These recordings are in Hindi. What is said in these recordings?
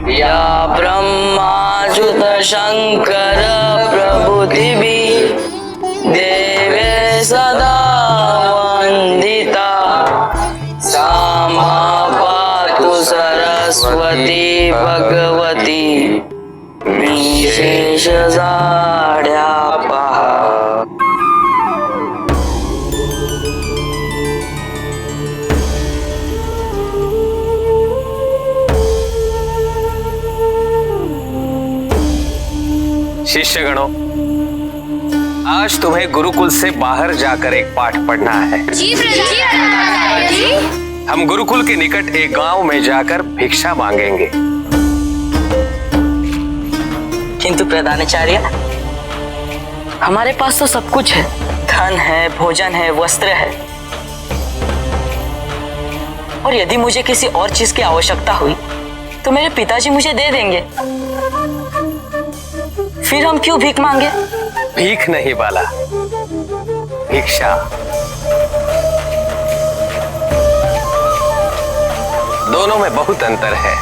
या ब्रह्माच्युत शंकर प्रभृतिभिः देवे सदा वंदिता सा मां पातु सरस्वती भगवती विशेषजाड्यापहा। शिष्यगणों, आज तुम्हें गुरुकुल से बाहर जाकर एक पाठ पढ़ना है। जी जी। हम गुरुकुल के निकट एक गांव में जाकर भिक्षा मांगेंगे। किंतु प्रधानाचार्य, हमारे पास तो सब कुछ है, धन है, भोजन है, वस्त्र है, और यदि मुझे किसी और चीज की आवश्यकता हुई तो मेरे पिताजी मुझे दे देंगे। फिर हम क्यों भीख मांगे? भीख नहीं बाला, भिक्षा। दोनों में बहुत अंतर है।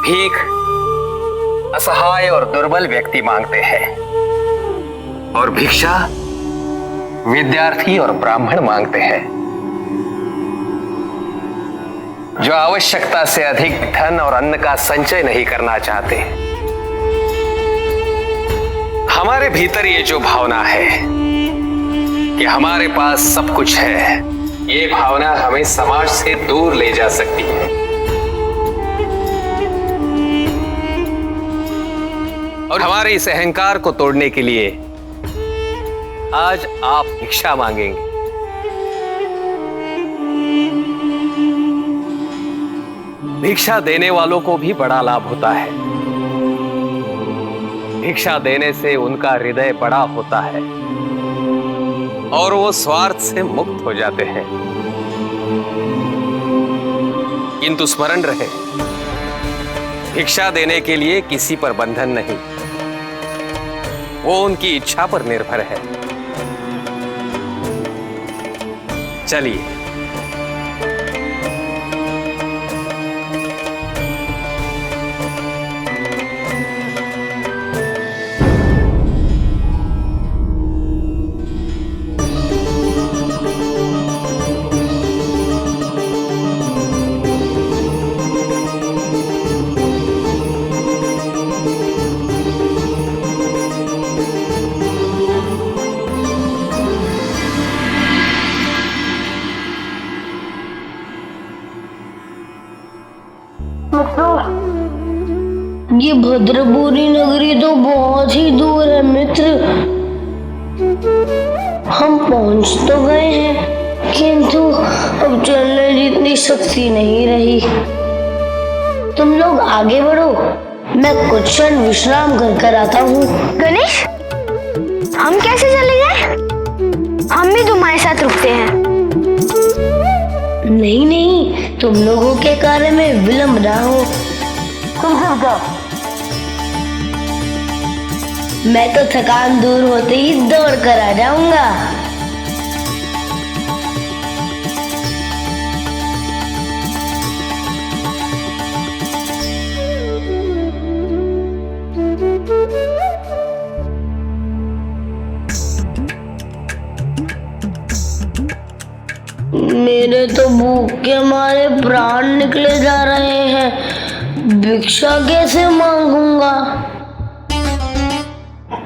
भीख असहाय और दुर्बल व्यक्ति मांगते हैं, और भिक्षा विद्यार्थी और ब्राह्मण मांगते हैं, जो आवश्यकता से अधिक धन और अन्न का संचय नहीं करना चाहते। हमारे भीतर ये जो भावना है कि हमारे पास सब कुछ है, ये भावना हमें समाज से दूर ले जा सकती है। और हमारे इस अहंकार को तोड़ने के लिए आज आप भिक्षा मांगेंगे। भिक्षा देने वालों को भी बड़ा लाभ होता है। भिक्षा देने से उनका हृदय बड़ा होता है और वो स्वार्थ से मुक्त हो जाते हैं। किंतु स्मरण रहे, भिक्षा देने के लिए किसी पर बंधन नहीं, वो उनकी इच्छा पर निर्भर है। चलिए। ये भद्रपुरी नगरी तो बहुत ही दूर है मित्र। हम पहुंच तो गए हैं, किंतु अब चलने जितनी शक्ति नहीं रही। तुम लोग आगे बढ़ो, मैं कुछ क्षण विश्राम कर आता हूँ। गणेश, हम कैसे चले जाएं? हम भी तुम्हारे साथ रुकते हैं। नहीं नहीं, तुम लोगों के कार्य में विलंब ना हो। तुम सब जाओ, मैं तो थकान दूर होते ही दौड़ कर आ जाऊंगा। मेरे तो भूख के मारे प्राण निकले जा रहे हैं। भिक्षा कैसे मांगूंगा?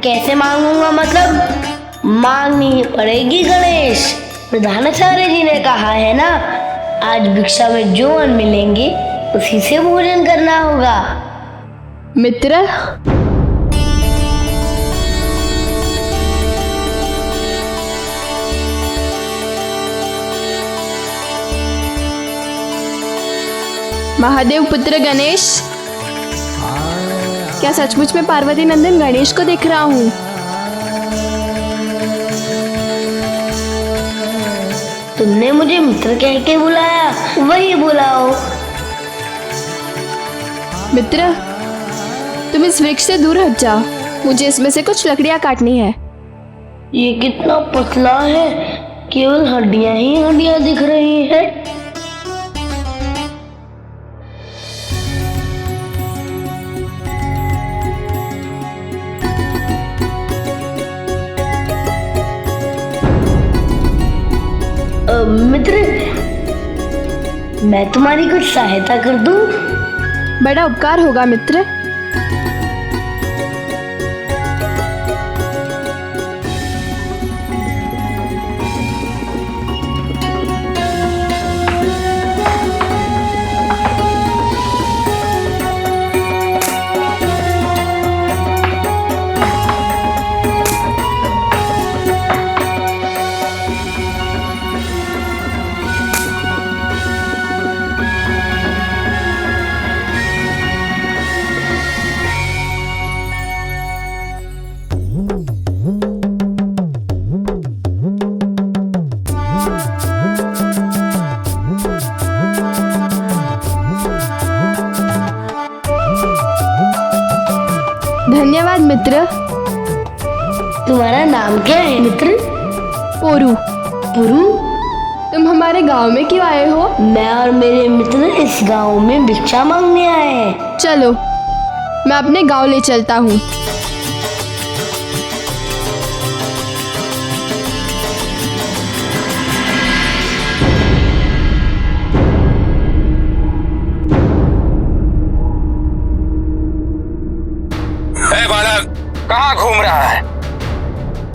कैसे मांगूंगा मतलब मांगनी ही पड़ेगी गणेश। प्रधानाचार्य जी ने कहा है ना, आज भिक्षा में जो अन्न मिलेंगे उसी से भोजन करना होगा। मित्र, महादेव पुत्र गणेश, क्या सचमुच में पार्वती नंदन गणेश को देख रहा हूँ? तुमने मुझे मित्र कह के बुलाया, वही बुलाओ। मित्र, तुम इस वृक्ष से दूर हट जाओ, मुझे इसमें से कुछ लकड़ियाँ काटनी है। ये कितना पतला है, केवल हड्डियां ही हड्डियां दिख रही है। मैं तुम्हारी कुछ सहायता कर दूं? बड़ा उपकार होगा मित्र। धन्यवाद मित्र। तुम्हारा नाम क्या है मित्र? पोरू, पुरु? तुम हमारे गांव में क्यों आए हो? मैं और मेरे मित्र इस गांव में भिक्षा मांगने आए हैं। चलो, मैं अपने गांव ले चलता हूँ। ए बालक, कहाँ घूम रहा है?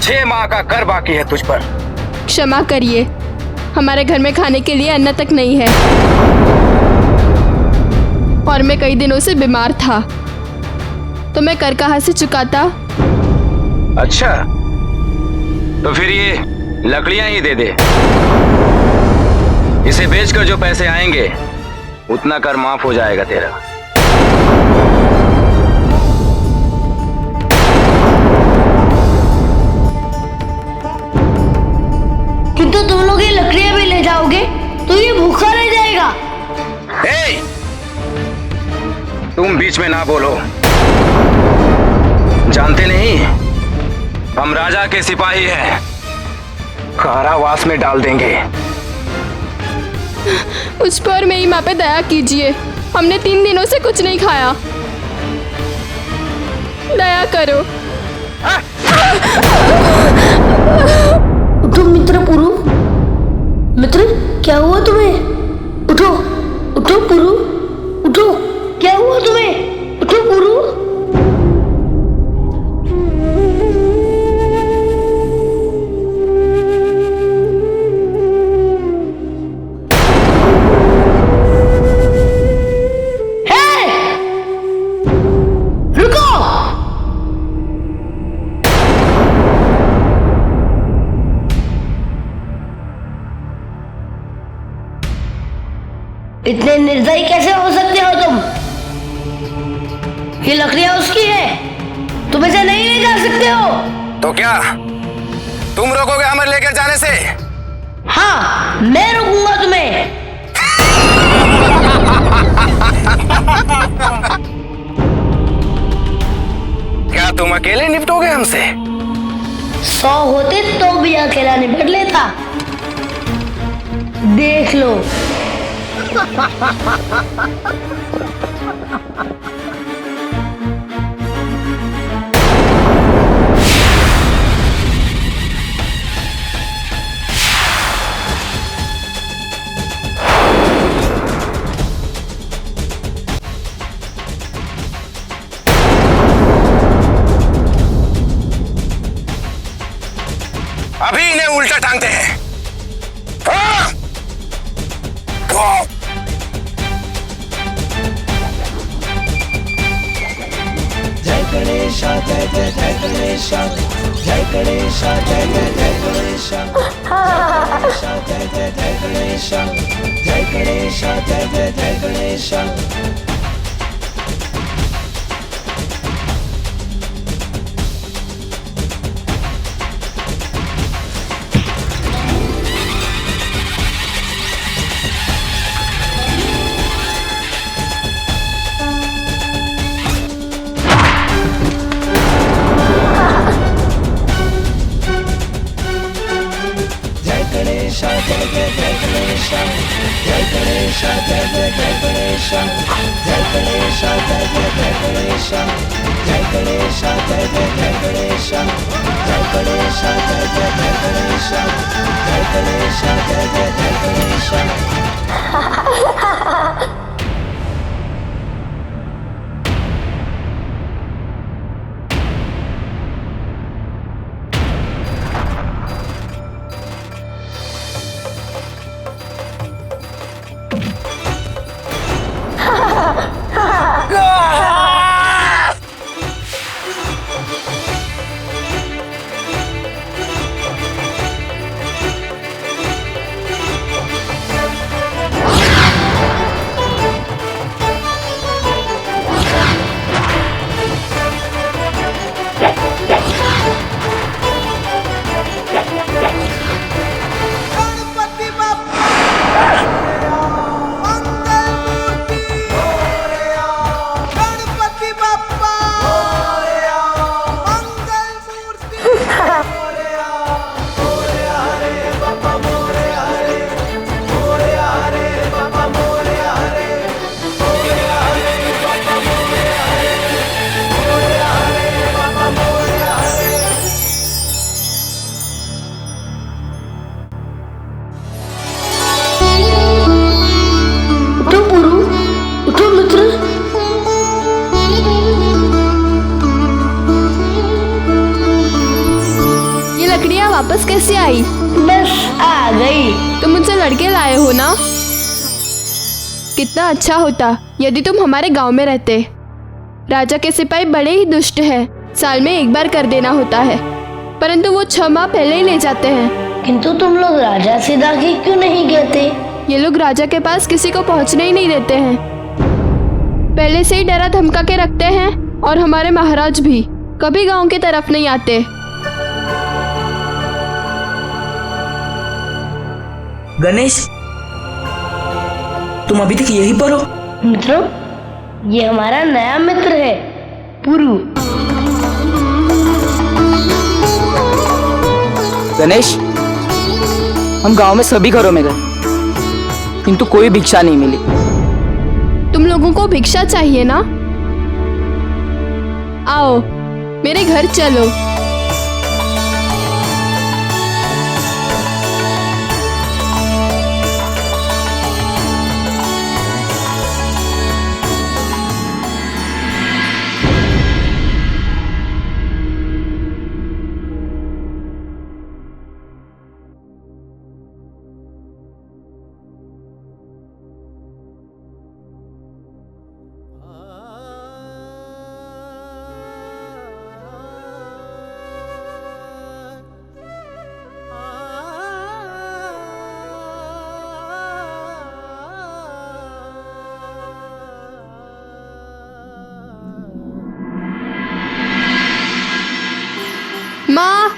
6 माह का कर बाकी है तुझ पर। क्षमा करिए, हमारे घर में खाने के लिए अन्न तक नहीं है और मैं कई दिनों से बीमार था, तो मैं कर कहाँ से चुकाता? अच्छा, तो फिर ये लकड़ियां ही दे दे। इसे बेचकर जो पैसे आएंगे उतना कर माफ हो जाएगा तेरा। किंतु तुम लोग ये लकड़ियां भी ले जाओगे तो ये भूखा रह जाएगा। ए, तुम बीच में ना बोलो। जानते नहीं, हम राजा के सिपाही हैं, कारावास में डाल देंगे। उस पर मेरी माँ पे दया कीजिए, हमने 3 दिनों से कुछ नहीं खाया। दया करो। उठो मित्र पुरु। मित्र, क्या हुआ तुम्हें? उठो, उठो पुरु, उठो। क्या हुआ तुम्हें? उठो पुरु। इतने निर्दयी कैसे हो सकते हो तुम? ये लकड़ियां उसकी है, तुम इसे नहीं ले जा सकते हो। तो क्या तुम रोकोगे हमें लेकर जाने से? हाँ, मैं रोकूंगा तुम्हें। क्या तुम अकेले निपटोगे हमसे? 100 होते तो भी अकेला निपट लेता। देख लो। अभी इन्हें उल्टा टांगते हैं। हाँ! तो जय गणेश, जय जय जय गणेश, जय गणेश, जय जय जय गणेश, जय जय जय गणेश, जय गणेश, जय जय जय गणेश। जय जय जय गणेश, जय गणेश, जय जय जय गणेश, जय गणेश, जय जय जय गणेश, जय गणेश, जय जय जय गणेश, जय गणेश, जय जय जय गणेश, जय गणेश, जय जय जय गणेश। वापस कैसे आई? बस आ गई। तुम मुझसे लड़के लाए हो ना? कितना अच्छा होता यदि तुम हमारे गांव में रहते। राजा के सिपाही बड़े ही दुष्ट हैं। साल में एक बार कर देना होता है, परंतु वो 6 माह पहले ही ले जाते हैं। किंतु तुम लोग राजा से दागी क्यों नहीं कहते? ये लोग राजा के पास किसी को पहुंचने ही नहीं देते हैं। पहले से ही डरा धमका के रखते हैं, और हमारे महाराज भी कभी गांव की तरफ नहीं आते। गणेश, तुम अभी तक यहीं पर हो? मित्रों, ये हमारा नया मित्र है, पुरु। गणेश, हम गांव में सभी घरों में गए, किंतु कोई भिक्षा नहीं मिली। तुम लोगों को भिक्षा चाहिए ना? आओ मेरे घर चलो। माँ,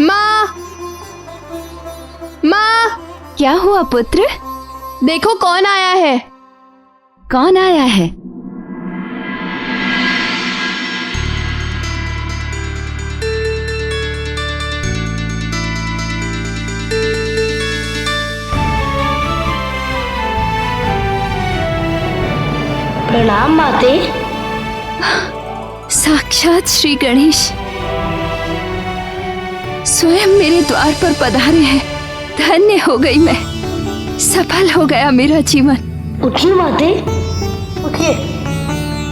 माँ, माँ। क्या हुआ पुत्र? देखो कौन आया है। कौन आया है? प्रणाम माते। साक्षात श्री गणेश स्वयं मेरे द्वार पर पधारे हैं। धन्य हो गई मैं, सफल हो गया मेरा जीवन। उठिए माते, उठिए।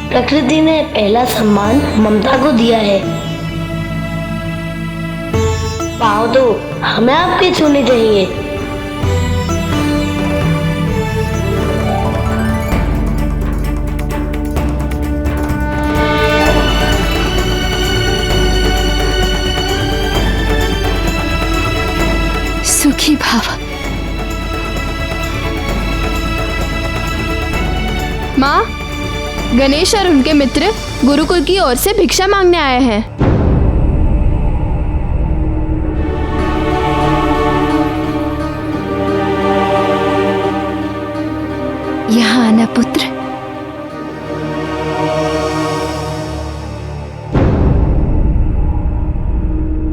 प्रकृति ने पहला सम्मान ममता को दिया है। पाँव तो हमें आपके छूने चाहिए। सुखी भाव। माँ, गणेश और उनके मित्र गुरुकुल की ओर से भिक्षा मांगने आए हैं। यहाँ आना पुत्र।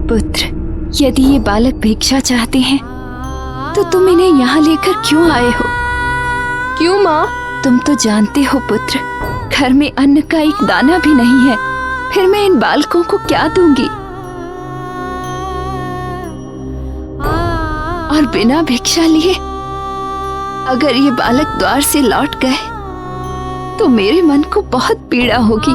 पुत्र, यदि ये बालक भिक्षा चाहते हैं तो तुम इन्हें यहाँ लेकर क्यों आए हो? क्यों माँ? तुम तो जानते हो पुत्र, घर में अन्न का एक दाना भी नहीं है, फिर मैं इन बालकों को क्या दूंगी? और बिना भिक्षा लिए अगर ये बालक द्वार से लौट गए तो मेरे मन को बहुत पीड़ा होगी।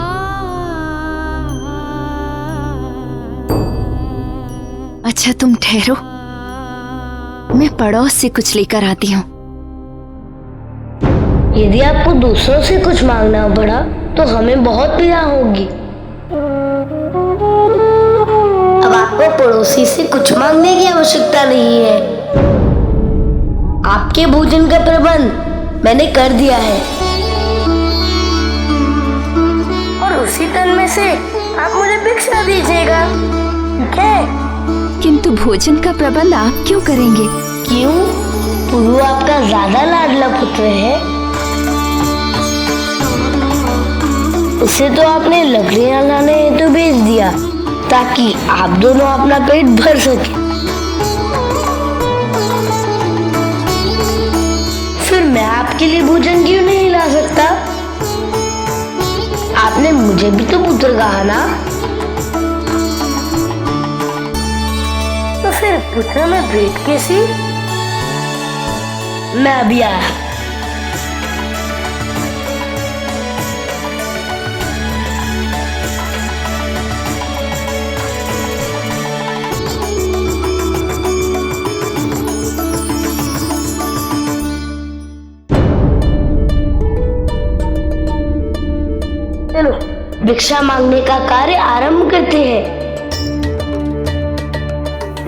अच्छा तुम ठहरो, मैं पड़ोस से कुछ लेकर आती हूँ। यदि आपको दूसरों से कुछ मांगना पड़ा तो हमें बहुत पीड़ा होगी। अब आपको पड़ोसी से कुछ मांगने की आवश्यकता नहीं है। आपके भोजन का प्रबंध मैंने कर दिया है, और उसी तन में से आप मुझे भिक्षा दीजिएगा, ठीक है? किंतु भोजन का प्रबंध आप क्यों करेंगे? क्यों? पुरु आपका ज्यादा लाडला पुत्र है। उसे तो आपने लकड़ियां लाने हेतु भेज दिया ताकि आप दोनों अपना पेट भर सके। फिर मैं आपके लिए भोजन क्यों नहीं ला सकता? आपने मुझे भी तो पुत्र कहा ना। तो फिर पुत्र में भेंट कैसी? मैं अभी आया। चलो भिक्षा मांगने का कार्य आरंभ करते हैं।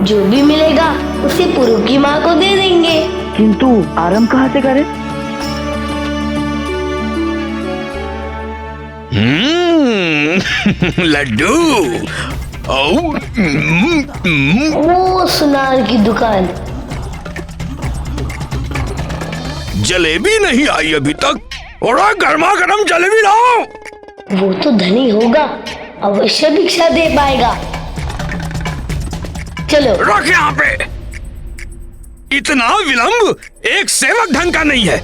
जो भी मिलेगा उसे पुरु की माँ को दे देंगे। किंतु आरंभ कहाँ से करें? लड्डू। वो सुनार की दुकान। जलेबी नहीं आई अभी तक, और गर्मा गर्म जलेबी लाओ। वो तो धनी होगा, अवश्य भिक्षा दे पाएगा। चलो रख यहाँ पे। इतना विलंब एक सेवक ढंग का नहीं है।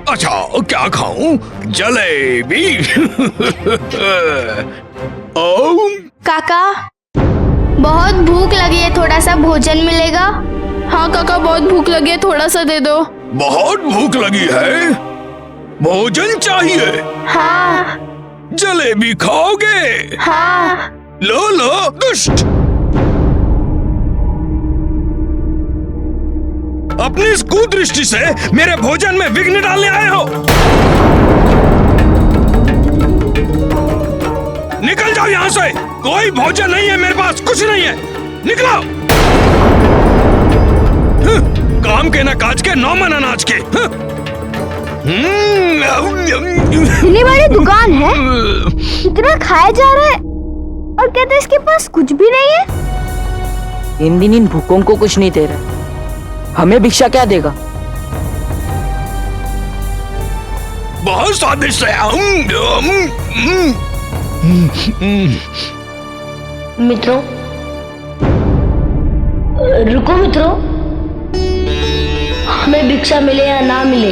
अच्छा क्या खाऊं? जलेबी। काका, बहुत भूख लगी है, थोड़ा सा भोजन मिलेगा? हाँ काका, बहुत भूख लगी है, थोड़ा सा दे दो। बहुत भूख लगी है, भोजन चाहिए। हाँ जलेबी खाओगे? हाँ। लो लो दुष्ट। अपनी इस कुदृष्टि से मेरे भोजन में विघ्न डालने आए हो। निकल जाओ यहाँ से। कोई भोजन नहीं है मेरे पास, कुछ नहीं है। निकलो। काम के न काज के, नौ मन अनाज के। इतनी बड़ी दुकान है, इतना खाया जा रहा है और कहते हैं इसके पास कुछ भी नहीं है। इन दिन इन भूखों को कुछ नहीं दे रहे, हमें भिक्षा क्या देगा? बहुत स्वादिष्ट है। मित्रों, रुको मित्रों, हमें भिक्षा मिले या ना मिले,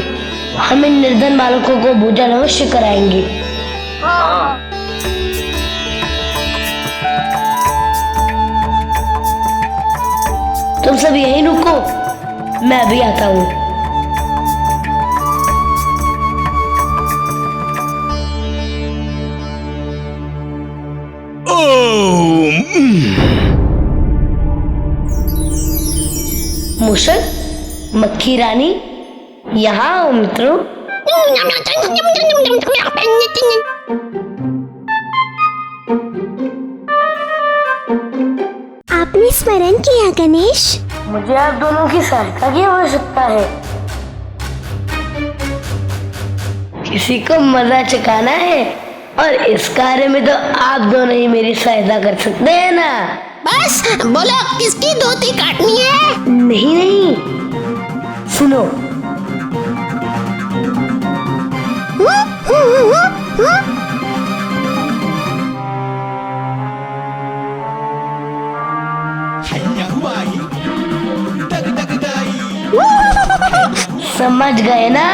हम इन निर्धन बालकों को भोजन अवश्य कराएंगे। तुम सब यहीं रुको, मैं अभी आता हूँ। मूषक, मक्खी रानी, यहाँ आओ मित्रों। आपने स्मरण किया गणेश? मुझे आप दोनों की सहायता की आवश्यकता है। किसी को मजा चखाना है और इस कार्य में तो आप दोनों ही मेरी सहायता कर सकते हैं ना। बस बोलो, किसकी धोती काटनी है? नहीं नहीं, सुनो। समझ गए ना?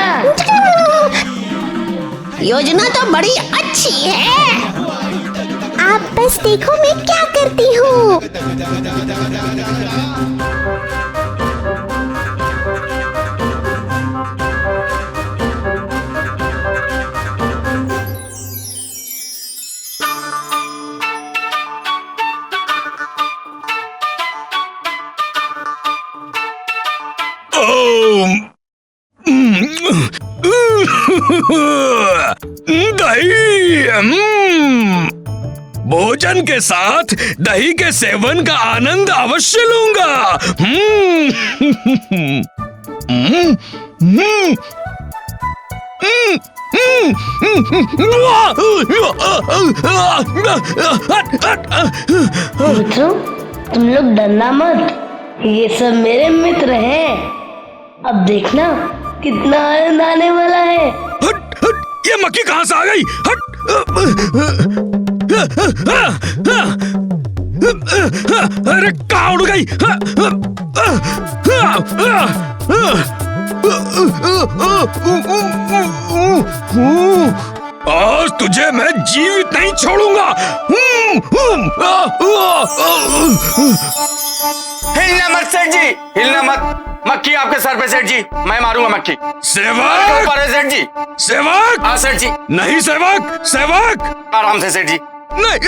योजना तो बड़ी अच्छी है। आप बस देखो मैं क्या करती हूँ। दही। भोजन के साथ दही के सेवन का आनंद अवश्य लूंगा। मित्रों, तुम लोग डरना मत, ये सब मेरे मित्र हैं। अब देखना कितना आनंद आने वाला है। हट हट, ये मक्खी कहाँ से आ गई? हट। अरे कहाँ उड़ गई? आज तुझे मैं जीवित नहीं छोड़ूंगा। हिलना मत सेठ जी, हिलना मत। मक्खी आपके सर पे सेठ जी, मैं मारूंगा मक्खी। सेवक! ऊपर है सेठ जी। सेवक! हाँ सेठ जी। नहीं सेवक, सेवक! आराम से सेठ जी। नहीं।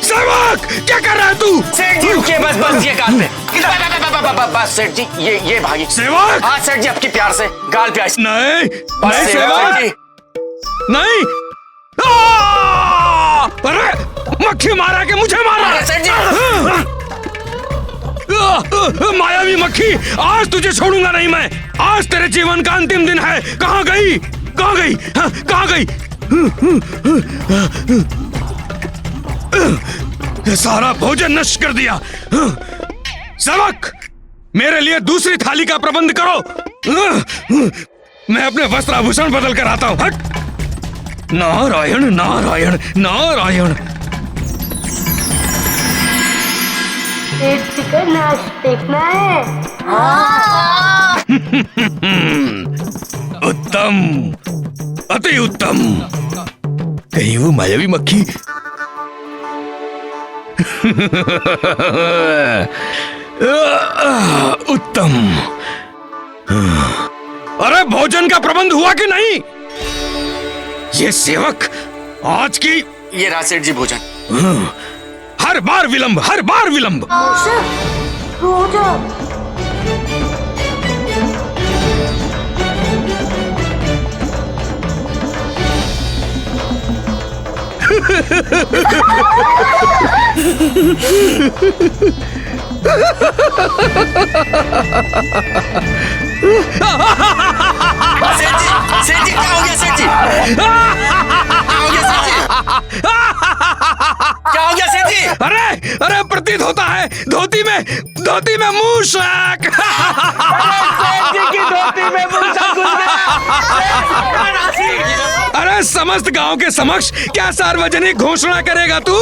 सेवक! क्या कर रहा है तू? सेठ जी रुकिए, बस बस ये काट ले। बस सेठ जी, ये भागी। सेवक! हाँ सेठ जी, आपकी प्यार से गाल प्यार से। नहीं बस नहीं सेठ सेवक, जी। नहीं। अरे मक्खी मारा के मुझे मारा। सेठ जी। मायावी मक्खी, आज तुझे छोड़ूंगा नहीं मैं। आज तेरे जीवन का अंतिम दिन है। कहाँ गई, कहाँ गई, हाँ, कहाँ गई? सारा भोजन नष्ट कर दिया। सेवक, मेरे लिए दूसरी थाली का प्रबंध करो। मैं अपने वस्त्राभूषण बदल कर आता हूं। हट। नारायण नारायण नारायण। चिकन देखना है। उत्तम, अति उत्तम। कहीं वो मायावी मक्खी उत्तम। अरे भोजन का प्रबंध हुआ कि नहीं? ये सेवक आज की ये रहा सेठ जी भोजन। हर बार विलंब, हर बार विलंब। सेठ जी क्या हो गया? सेठ जी क्या हो गया? सेठ जी क्या हो गया? सेठ जी अरे अरे प्रतीत होता है धोती में मूषक। सेठ जी की धोती में मूषक घुस गया। अरे समस्त गांव के समक्ष क्या सार्वजनिक घोषणा करेगा तू?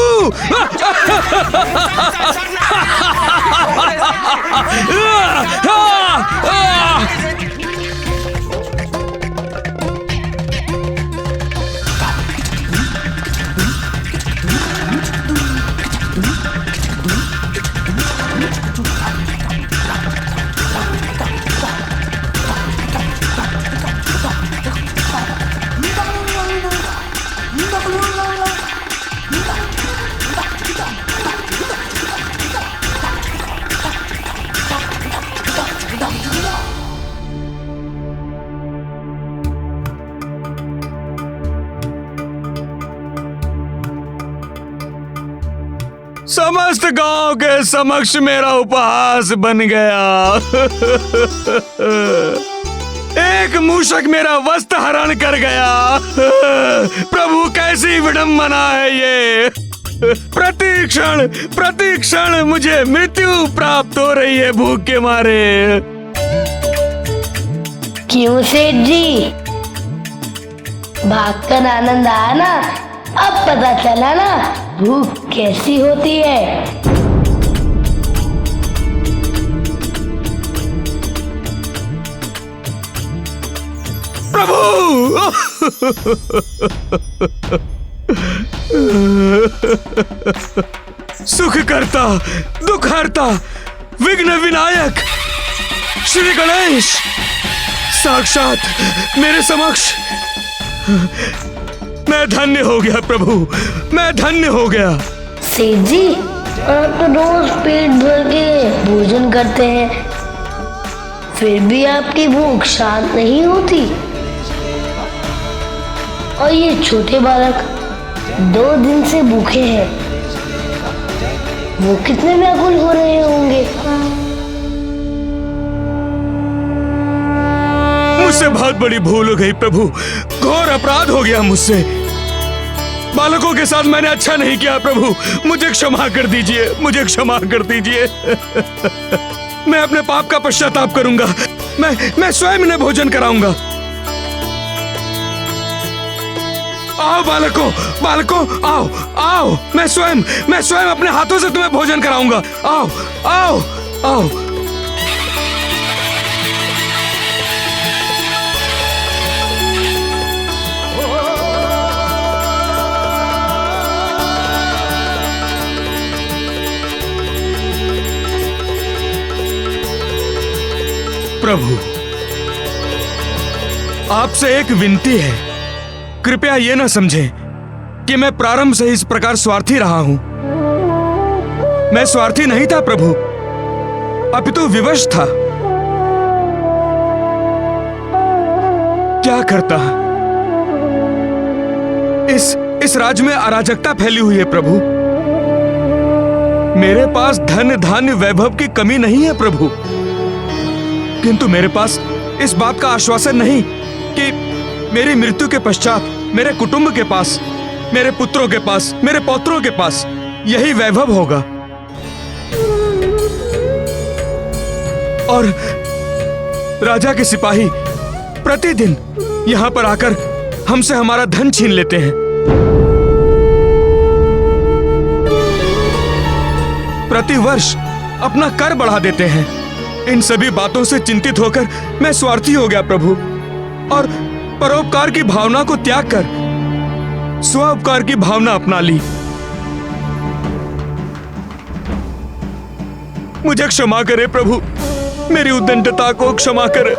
समस्त गांव के समक्ष मेरा उपहास बन गया। एक मूषक मेरा वस्त्र हरण कर गया। प्रभु कैसी विडंबना है ये। प्रतिक्षण मुझे मृत्यु प्राप्त हो रही है भूख के मारे। क्यों सेठ जी, भागकर आनंद आया ना? अब पता चला ना भूख कैसी होती है। प्रभु सुख करता, दुख हरता, विघ्न विनायक श्री गणेश साक्षात मेरे समक्ष। मैं धन्य हो गया प्रभु, मैं धन्य हो गया। सेठ जी, आप तो रोज पेट भर के भोजन करते हैं, फिर भी आपकी भूख शांत नहीं होती। और ये छोटे बालक 2 दिन से भूखे हैं, वो कितने व्याकुल हो रहे होंगे। मुझसे बहुत बड़ी भूल हो गई प्रभु, घोर अपराध हो गया मुझसे। बालकों के साथ मैंने अच्छा नहीं किया प्रभु, मुझे क्षमा कर दीजिए, मुझे क्षमा कर दीजिए। मैं अपने पाप का पश्चाताप करूंगा। मैं स्वयं इन्हें भोजन कराऊंगा। आओ बालकों, आओ आओ, मैं स्वयं अपने हाथों से तुम्हें भोजन कराऊंगा। आओ आओ आओ। प्रभु, आपसे एक विनती है, कृपया ये न समझें कि मैं प्रारंभ से इस प्रकार स्वार्थी रहा हूं। मैं स्वार्थी नहीं था प्रभु। अपितु विवश था। क्या करता? इस राज्य में अराजकता फैली हुई है प्रभु। मेरे पास धन धान्य वैभव की कमी नहीं है प्रभु, किंतु मेरे पास इस बात का आश्वासन नहीं कि मेरी मृत्यु के पश्चात मेरे कुटुंब के पास, मेरे पुत्रों के पास, मेरे पौत्रों के पास यही वैभव होगा। और राजा के सिपाही प्रतिदिन यहां पर आकर हमसे हमारा धन छीन लेते हैं। प्रतिवर्ष अपना कर बढ़ा देते हैं। इन सभी बातों से चिंतित होकर मैं स्वार्थी हो गया प्रभु, और परोपकार की भावना को त्याग कर स्वोपकार की भावना अपना ली। मुझे क्षमा करे प्रभु, मेरी उद्दंडता को क्षमा करे।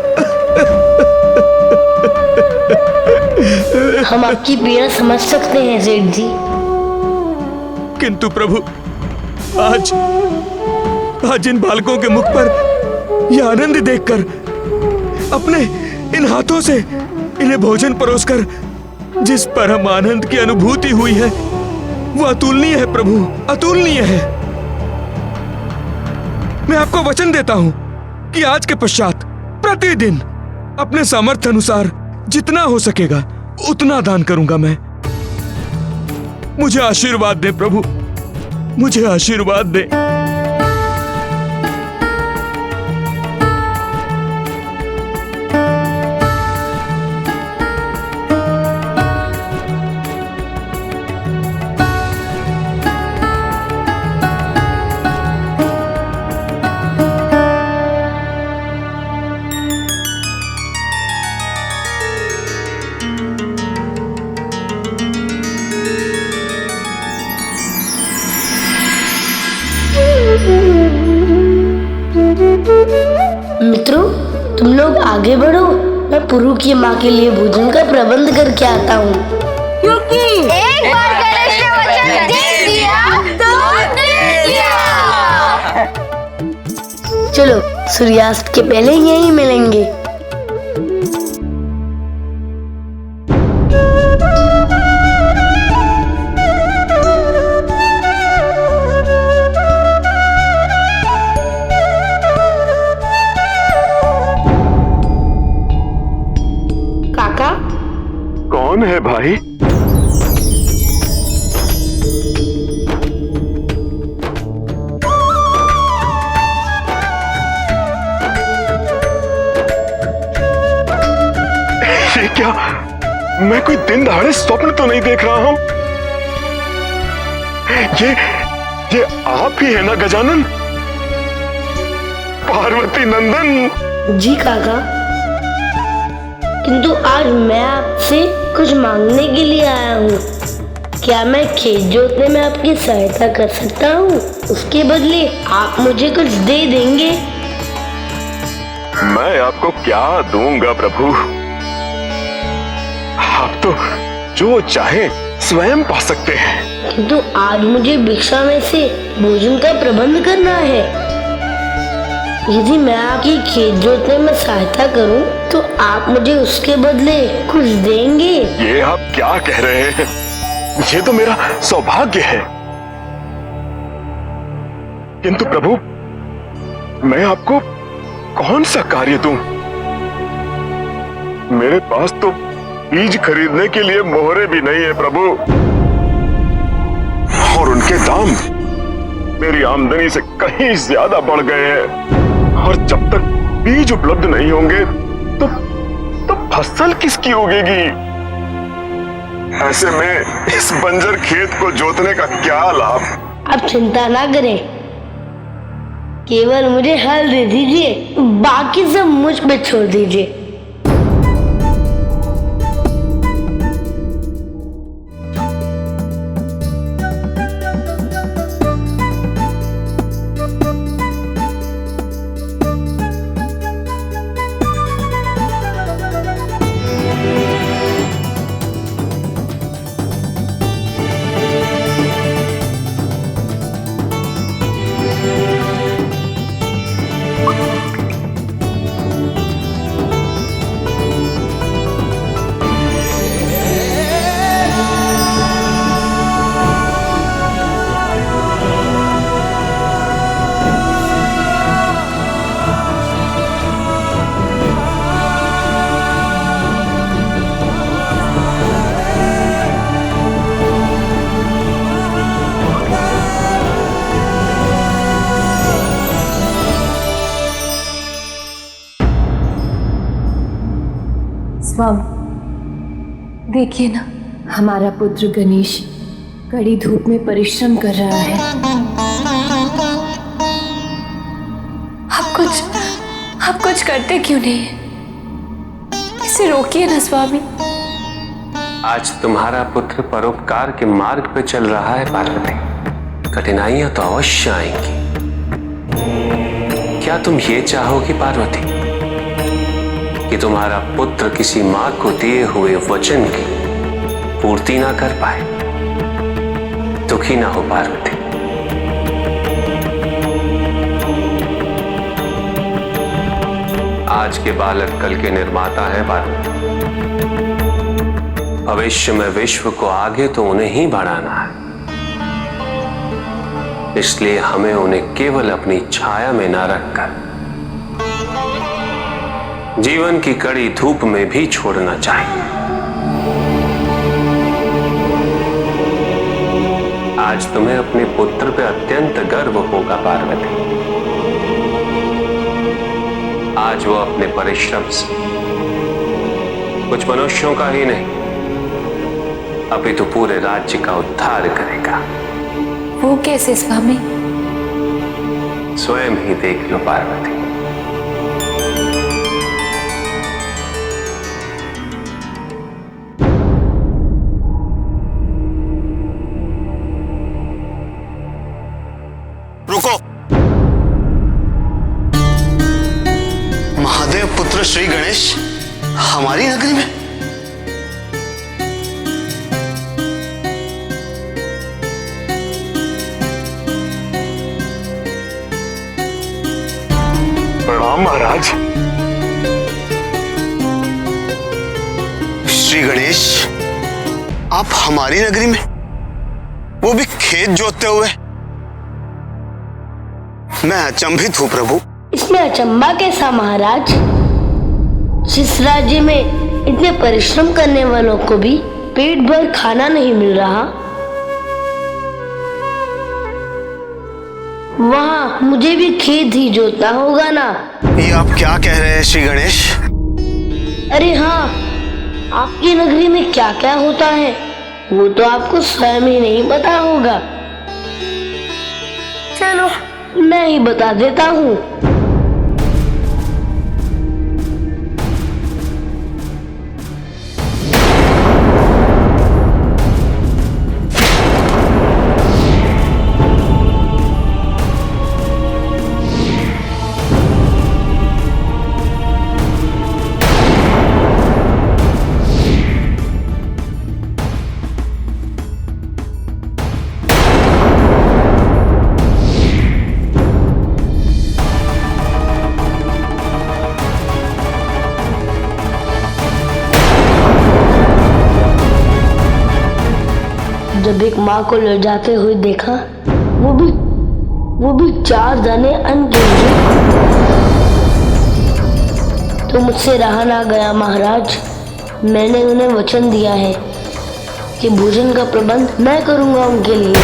हम आपकी पीड़ा समझ सकते हैं सेठ जी, किंतु प्रभु आज इन बालकों के मुख पर यह आनंद देखकर, अपने इन हाथों से इन्हें भोजन परोसकर जिस परम आनंद की अनुभूति हुई है वो अतुलनीय है प्रभु, अतुलनीय है। मैं आपको वचन देता हूं कि आज के पश्चात प्रतिदिन अपने सामर्थ्य अनुसार जितना हो सकेगा उतना दान करूंगा मैं। मुझे आशीर्वाद दे प्रभु, मुझे आशीर्वाद दे। मित्रों, तुम लोग आगे बढ़ो, मैं पुरु की माँ के लिए भोजन का प्रबंध करके आता हूँ। क्योंकि एक बार गणेश ने वचन दे दिया तो दे दिया। चलो सूर्यास्त के पहले यहीं मिलेंगे। काका, कौन है भाई? ये क्या? मैं कोई दिन दहाड़े स्वप्न तो नहीं देख रहा हूं? ये आप ही है ना गजानन? पार्वती नंदन? जी काका, किंतु आज मैं आपसे कुछ मांगने के लिए आया हूँ। क्या मैं खेत जोतने में आपकी सहायता कर सकता हूँ? उसके बदले आप मुझे कुछ दे देंगे? मैं आपको क्या दूंगा प्रभु? आप तो जो चाहे स्वयं पा सकते हैं। किंतु आज मुझे भिक्षा में से भोजन का प्रबंध करना है। यदि मैं आपकी खेत जोतने में सहायता करूं, तो आप मुझे उसके बदले कुछ देंगे? ये आप क्या कह रहे हैं? ये तो मेरा सौभाग्य है। किंतु प्रभु, मैं आपको कौन सा कार्य दूं? मेरे पास तो बीज खरीदने के लिए मोहरे भी नहीं है प्रभु, और उनके दाम मेरी आमदनी से कहीं ज्यादा बढ़ गए हैं। और जब तक बीज उपलब्ध नहीं होंगे तो फसल किसकी उगेगी? ऐसे में इस बंजर खेत को जोतने का क्या लाभ? आप चिंता ना करें, केवल मुझे हल दे दीजिए, बाकी सब मुझ पे छोड़ दीजिए। स्वामी, देखिए ना, हमारा पुत्र गणेश कड़ी धूप में परिश्रम कर रहा है। आप कुछ करते क्यों नहीं है? इसे रोकिए ना स्वामी। आज तुम्हारा पुत्र परोपकार के मार्ग पे चल रहा है पार्वती। कठिनाइयां तो अवश्य आएंगी। क्या तुम ये चाहोगी पार्वती कि तुम्हारा पुत्र किसी मां को दिए हुए वचन की पूर्ति ना कर पाए? दुखी ना हो पार्वती। आज के बालक कल के निर्माता हैं पार्वती। भविष्य में विश्व को आगे तो उन्हें ही बढ़ाना है, इसलिए हमें उन्हें केवल अपनी छाया में न रखकर जीवन की कड़ी धूप में भी छोड़ना चाहिए। आज तुम्हें अपने पुत्र पे अत्यंत गर्व होगा पार्वती। आज वो अपने परिश्रम से कुछ मनुष्यों का ही नहीं, अभी तो पूरे राज्य का उद्धार करेगा। वो कैसे स्वामी? स्वयं ही देख लो पार्वती। रुको। महादेव पुत्र श्री गणेश हमारी नगरी में? प्रणाम महाराज। श्री गणेश, आप हमारी नगरी में, वो भी खेत जोतते हुए? मैं अचंभित हूं प्रभु। इसमें अचंभा कैसा महाराज? जिस राज्य में इतने परिश्रम करने वालों को भी पेट भर खाना नहीं मिल रहा, वहाँ मुझे भी खेत ही जोतना होगा ना। ये आप क्या कह रहे हैं श्री गणेश? अरे हाँ, आपकी नगरी में क्या क्या होता है वो तो आपको स्वयं ही नहीं पता होगा। चलो मैं ही बता देता हूँ। जब एक माँ को ले जाते हुए देखा, वो भी 4 दाने अन्न के लिए, तो मुझसे रहा ना गया महाराज। मैंने उन्हें वचन दिया है कि भोजन का प्रबंध मैं करूंगा उनके लिए।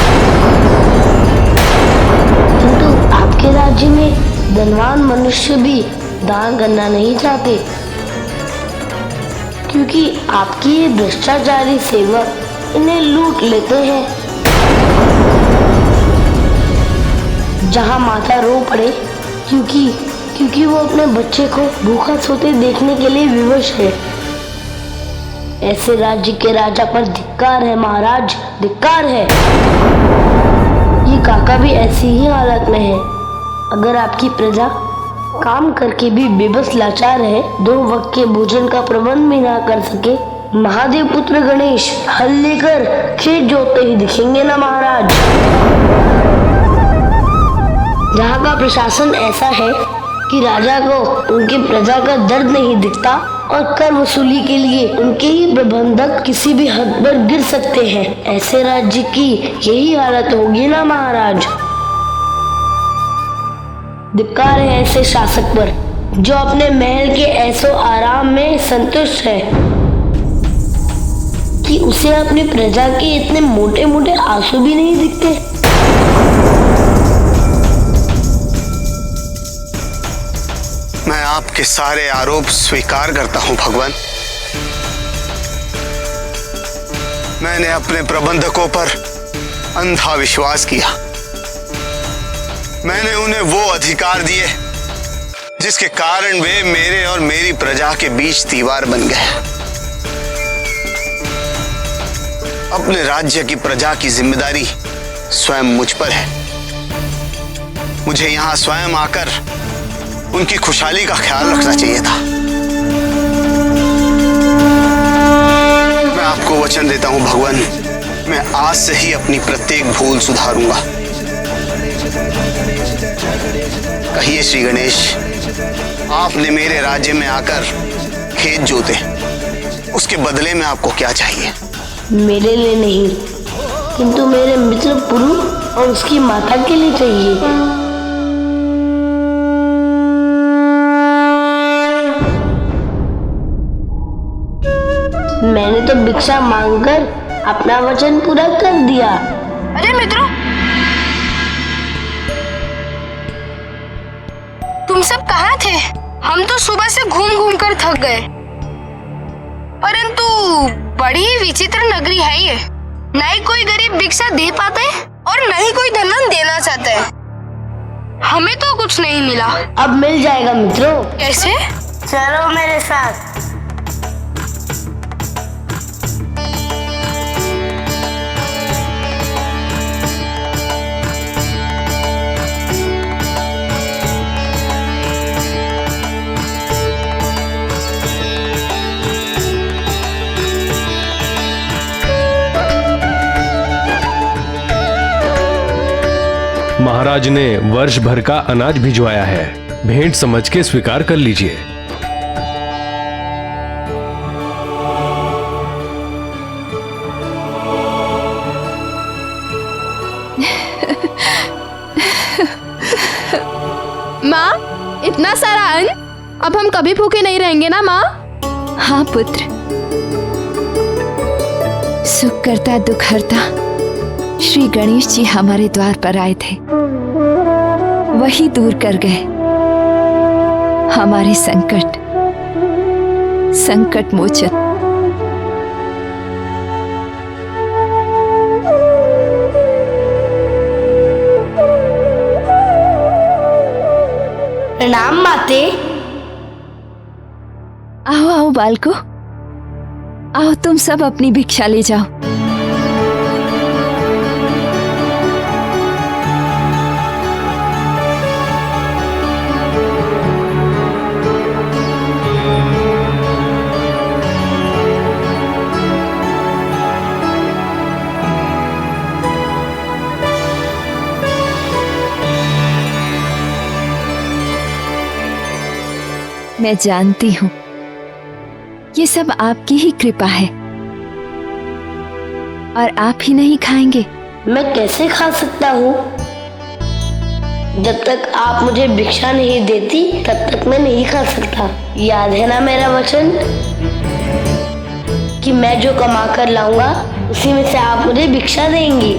किंतु आपके राज्य में धनवान मनुष्य भी दान करना नहीं चाहते, क्योंकि आपकी ये भ्रष्टाचारी सेवक इन्हें लूट लेते हैं। जहां माता रो पड़े क्योंकि वो अपने बच्चे को भूखा सोते देखने के लिए विवश है। ऐसे राज्य के राजा पर धिक्कार है महाराज, धिक्कार है। ये काका भी ऐसी ही हालत में है। अगर आपकी प्रजा काम करके भी बेबस लाचार है, 2 वक्त के भोजन का प्रबंध भी ना कर सके, महादेव पुत्र गणेश हल लेकर खेत जोतते ही दिखेंगे ना महाराज। जहाँ का प्रशासन ऐसा है कि राजा को उनकी प्रजा का दर्द नहीं दिखता और कर वसूली के लिए उनके ही प्रबंधक किसी भी हद पर गिर सकते हैं, ऐसे राज्य की यही हालत होगी ना महाराज। धिक्कार है ऐसे शासक पर जो अपने महल के ऐसो आराम में संतुष्ट है कि उसे अपनी प्रजा के इतने मोटे मोटे आंसू भी नहीं दिखते। मैं आपके सारे आरोप स्वीकार करता हूं भगवान। मैंने अपने प्रबंधकों पर अंधा विश्वास किया। मैंने उन्हें वो अधिकार दिए जिसके कारण वे मेरे और मेरी प्रजा के बीच दीवार बन गए। अपने राज्य की प्रजा की जिम्मेदारी स्वयं मुझ पर है। मुझे यहां स्वयं आकर उनकी खुशहाली का ख्याल रखना चाहिए था। मैं आपको वचन देता हूं भगवान, मैं आज से ही अपनी प्रत्येक भूल सुधारूंगा। कहिए श्री गणेश, आपने मेरे राज्य में आकर खेत जोते, उसके बदले में आपको क्या चाहिए? मेरे लिए नहीं, किंतु मेरे मित्र पुरु और उसकी माता के लिए चाहिए। मैंने तो भिक्षा मांगकर अपना वचन पूरा कर दिया। अरे मित्रों, तुम सब कहाँ थे? हम तो सुबह से घूम घूम कर थक गए। परंतु बड़ी ही विचित्र नगरी है ये। न ही कोई गरीब भिक्षा दे पाता है और न ही कोई धनवान देना चाहता है। हमें तो कुछ नहीं मिला। अब मिल जाएगा मित्रों। कैसे? चलो मेरे साथ। महाराज ने वर्ष भर का अनाज भिजवाया है, भेंट समझ के स्वीकार कर लीजिए। माँ, इतना सारा अन्न, अब हम कभी भूखे नहीं रहेंगे ना माँ? हाँ पुत्र, सुख करता दुख हरता श्री गणेश जी हमारे द्वार पर आए थे, वही दूर कर गए हमारे संकट मोचन। प्रणाम माते। आओ आओ बालको, आओ तुम सब अपनी भिक्षा ले जाओ। मैं जानती हूँ ये सब आपकी ही कृपा है, और आप ही नहीं खाएंगे। मैं कैसे खा सकता हूँ? जब तक आप मुझे भिक्षा नहीं देती तब तक मैं नहीं खा सकता। याद है ना मेरा वचन कि मैं जो कमा कर लाऊंगा उसी में से आप मुझे भिक्षा देंगी।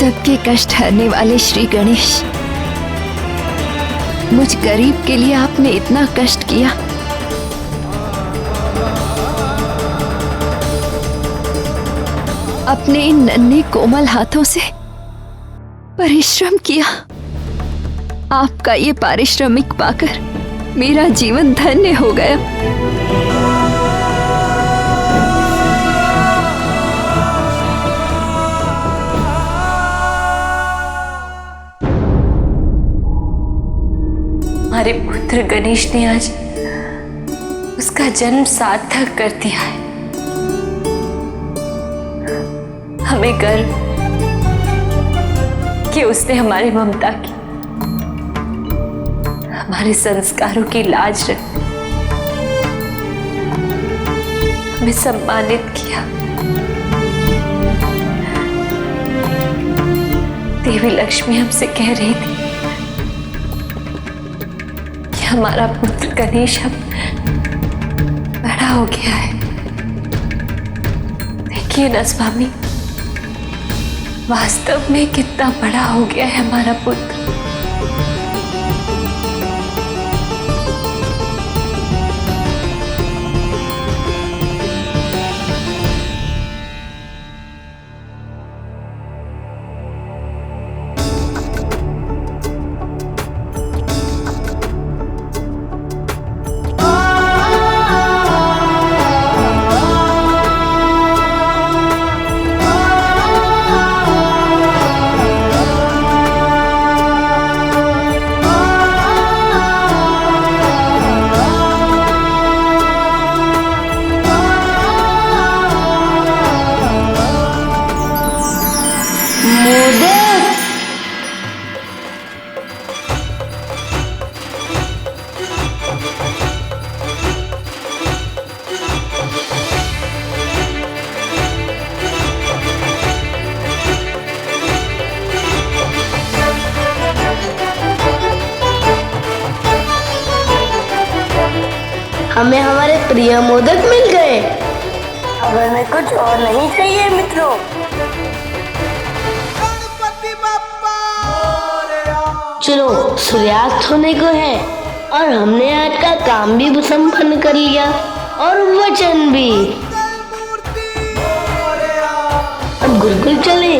सबके कष्ट हरने वाले श्री गणेश, मुझ गरीब के लिए आपने इतना कष्ट किया। अपने इन नन्हे कोमल हाथों से परिश्रम किया। आपका ये पारिश्रमिक पाकर मेरा जीवन धन्य हो गया। हमारे पुत्र गणेश ने आज उसका जन्म सार्थक कर दिया है। हमें गर्व कि उसने हमारी ममता की, हमारे संस्कारों की लाज रखी, हमें सम्मानित किया। देवी लक्ष्मी हमसे कह रही थी कि हमारा पुत्र गणेश अब बड़ा हो गया है। देखिए ना स्वामी, वास्तव में कितना बड़ा हो गया है हमारा पुत्र। हमें हमारे प्रिय मोदक मिल गए। अब हमें कुछ और नहीं चाहिए मित्रों। चलो, सूर्यास्त होने को है और हमने आज का काम भी संपन्न कर लिया और वचन भी। अब गुरुकुल चले।